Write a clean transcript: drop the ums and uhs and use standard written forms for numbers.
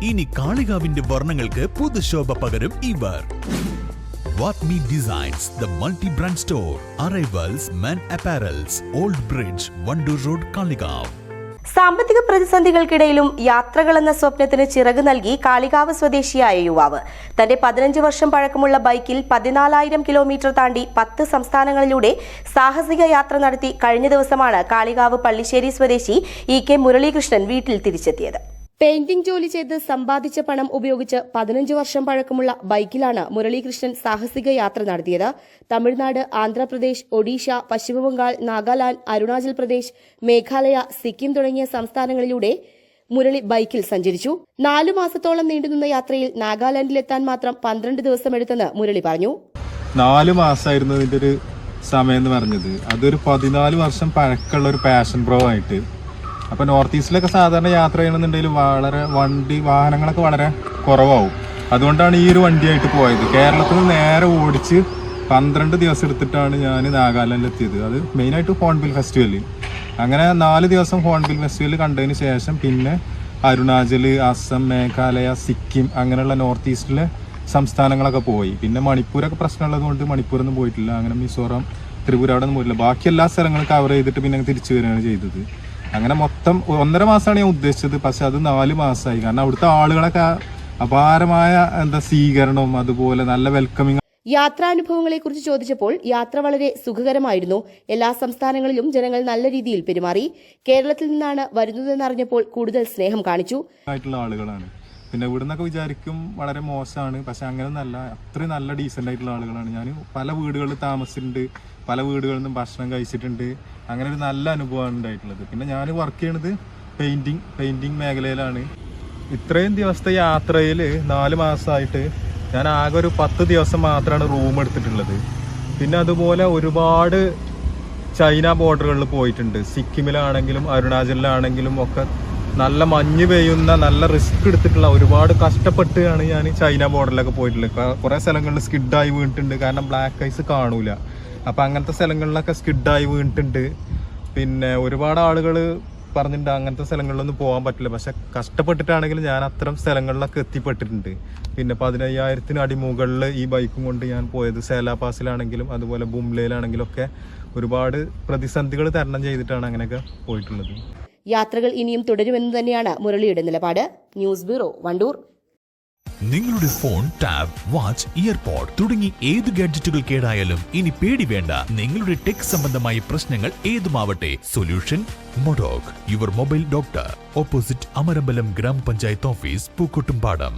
ഇനി കാളികാവിന്റെ വർണ്ണങ്ങൾക്ക് പുതുശോഭ പകരും ഇവർ. വാത്മി designs, the multi-brand store, Arrivals Men Apparels, Old Bridge, Wandoor road, Kalikavu. സാമ്പത്തിക പ്രതിസന്ധികൾക്കിടയിലും യാത്രകളെന്ന സ്വപ്നത്തിന് ചിറക് നൽകി കാളികാവ് സ്വദേശിയായ യുവാവ് തന്റെ 15 വർഷം പഴക്കമുള്ള ബൈക്കിൽ 14,000 കിലോമീറ്റർ താണ്ടി 10 സംസ്ഥാനങ്ങളിലൂടെ സാഹസിക യാത്ര നടത്തി കഴിഞ്ഞ ദിവസമാണ് കാളികാവ് പള്ളിശ്ശേരി സ്വദേശി ഇ.കെ. മുരളീകൃഷ്ണൻ വീട്ടിൽ തിരിച്ചെത്തിയത്. പെയിന്റിംഗ് ജോലി ചെയ്ത് സമ്പാദിച്ച പണം ഉപയോഗിച്ച് 15 വർഷം പഴക്കമുള്ള ബൈക്കിലാണ് മുരളീകൃഷ്ണൻ സാഹസിക യാത്ര നടത്തിയത്. തമിഴ്നാട്, ആന്ധ്രാപ്രദേശ്, ഒഡീഷ, പശ്ചിമബംഗാൾ, നാഗാലാൻഡ്, അരുണാചൽ പ്രദേശ്, മേഘാലയ, സിക്കിം തുടങ്ങിയ സംസ്ഥാനങ്ങളിലൂടെ മുരളി ബൈക്കിൽ സഞ്ചരിച്ചു. 4 മാസത്തോളം നീണ്ടുനിന്ന യാത്രയിൽ നാഗാലാൻഡിലെത്താൻ മാത്രം 12 ദിവസമെടുത്തെന്ന് മുരളി പറഞ്ഞു. 4 മാസമായിരുന്നു ഇതിന്റെ ഒരു സമയം എന്ന് പറഞ്ഞത്. അതൊരു 14 വർഷം പഴക്കമുള്ള ഒരു പാഷൻ പ്രോ ആയിട്ട്. അപ്പോൾ നോർത്ത് ഈസ്റ്റിലൊക്കെ സാധാരണ യാത്ര ചെയ്യണമെന്നുണ്ടെങ്കിൽ വളരെ വാഹനങ്ങളൊക്കെ വളരെ കുറവാകും. അതുകൊണ്ടാണ് ഈ ഒരു വണ്ടിയായിട്ട് പോയത്. കേരളത്തിൽ നിന്ന് നേരെ ഓടിച്ച് 12 ദിവസം എടുത്തിട്ടാണ് ഞാൻ നാഗാലാൻഡിൽ എത്തിയത്. അത് മെയിനായിട്ട് ഹോൺബിൽ ഫെസ്റ്റിവല്. അങ്ങനെ 4 ദിവസം ഹോൺബിൽ ഫെസ്റ്റിവൽ കണ്ടതിന് ശേഷം പിന്നെ അരുണാചൽ, അസം, മേഘാലയ, സിക്കിം അങ്ങനെയുള്ള നോർത്ത് ഈസ്റ്റിലെ സംസ്ഥാനങ്ങളൊക്കെ പോയി. പിന്നെ മണിപ്പൂരൊക്കെ പ്രശ്നമുള്ളത് കൊണ്ട് മണിപ്പൂരൊന്നും പോയിട്ടില്ല. അങ്ങനെ മിസോറാം, ത്രിപുര അവിടെ ഒന്നും പോയിട്ടില്ല. ബാക്കി എല്ലാ സ്ഥലങ്ങളും കവർ ചെയ്തിട്ട് പിന്നെ തിരിച്ചു വരികയാണ് ചെയ്തത്. അങ്ങനെ മൊത്തം 1.5 മാസമാണ് ഞാൻ ഉദ്ദേശിച്ചത്. പക്ഷെ അത് 4 മാസമായി. കാരണം അവിടുത്തെ ആളുകളൊക്കെ അപാരമായ സ്വീകരണവും അതുപോലെ നല്ല വെൽക്കമിങ്. യാത്രാനുഭവങ്ങളെക്കുറിച്ച് ചോദിച്ചപ്പോൾ യാത്ര വളരെ സുഖകരമായിരുന്നു. എല്ലാ സംസ്ഥാനങ്ങളിലും ജനങ്ങൾ നല്ല രീതിയിൽ പെരുമാറി. കേരളത്തിൽ നിന്നാണ് വരുന്നതെന്നറിഞ്ഞപ്പോൾ കൂടുതൽ സ്നേഹം കാണിച്ചു. ആയിട്ടുള്ള ആളുകളാണ്. പിന്നെ ഇവിടുന്നൊക്കെ വിചാരിക്കും വളരെ മോശമാണ്. പക്ഷെ അങ്ങനെ നല്ല അത്രയും നല്ല ഡീസൻ്റ് ആയിട്ടുള്ള ആളുകളാണ്. ഞാൻ പല വീടുകളിൽ താമസിച്ചിട്ടുണ്ട്, പല വീടുകളിൽ നിന്നും ഭക്ഷണം കഴിച്ചിട്ടുണ്ട്. അങ്ങനെ ഒരു നല്ല അനുഭവമാണ് ഉണ്ടായിട്ടുള്ളത്. പിന്നെ ഞാൻ വർക്ക് ചെയ്യണത് പെയിന്റിങ് മേഖലയിലാണ്. ഇത്രയും ദിവസത്തെ യാത്രയിൽ 4 മാസമായിട്ട് ഞാൻ ആകെ ഒരു 10 ദിവസം മാത്രമാണ് റൂം എടുത്തിട്ടുള്ളത്. പിന്നെ അതുപോലെ ഒരുപാട് ചൈന ബോർഡറുകളിൽ പോയിട്ടുണ്ട്. സിക്കിമിലാണെങ്കിലും അരുണാചലിലാണെങ്കിലും ഒക്കെ നല്ല മഞ്ഞ് പെയ്യുന്ന നല്ല റിസ്ക് എടുത്തിട്ടുള്ള ഒരുപാട് കഷ്ടപ്പെട്ടാണ് ഞാൻ ചൈന ബോർഡറിലൊക്കെ പോയിട്ടുള്ളത്. കുറേ സ്ഥലങ്ങളിൽ സ്കിഡായി വീണിട്ടുണ്ട്. കാരണം ബ്ലാക്ക് ഐസ് കാണൂല. അപ്പം അങ്ങനത്തെ സ്ഥലങ്ങളിലൊക്കെ സ്കിഡായി വീണിട്ടുണ്ട്. പിന്നെ ഒരുപാട് ആളുകൾ പറഞ്ഞിട്ടുണ്ട് അങ്ങനത്തെ സ്ഥലങ്ങളിലൊന്നും പോകാൻ പറ്റില്ല. പക്ഷെ കഷ്ടപ്പെട്ടിട്ടാണെങ്കിലും ഞാൻ അത്തരം സ്ഥലങ്ങളിലൊക്കെ എത്തിപ്പെട്ടിട്ടുണ്ട്. പിന്നെ 15,000 അടി മുകളിൽ ഈ ബൈക്കും കൊണ്ട് ഞാൻ പോയത്. സേലാപാസിലാണെങ്കിലും അതുപോലെ ബുംലയിലാണെങ്കിലും ഒക്കെ ഒരുപാട് പ്രതിസന്ധികൾ തരണം ചെയ്തിട്ടാണ് അങ്ങനെയൊക്കെ പോയിട്ടുള്ളത്. യാത്രകൾ ഇനിയും തുടരുമെന്ന് തന്നെയാണ് മുരളിയുടെ നിലപാട്. News bureau, Wandoor. നിങ്ങളുടെ ഫോൺ, ടാബ്, വാച്ച്, ഇയർപോഡ് തുടങ്ങി ഏത് ഗാഡ്ജറ്റുകൾ കേടായാലും ഇനി പേടി വേണ്ട. നിങ്ങളുടെ ടെക് സംബന്ധമായ പ്രശ്നങ്ങൾ ഏതുമാവട്ടെ, solution Modoc, your mobile doctor, opposite Amarambalam Grama Panchayat office, Pookkottumpadam.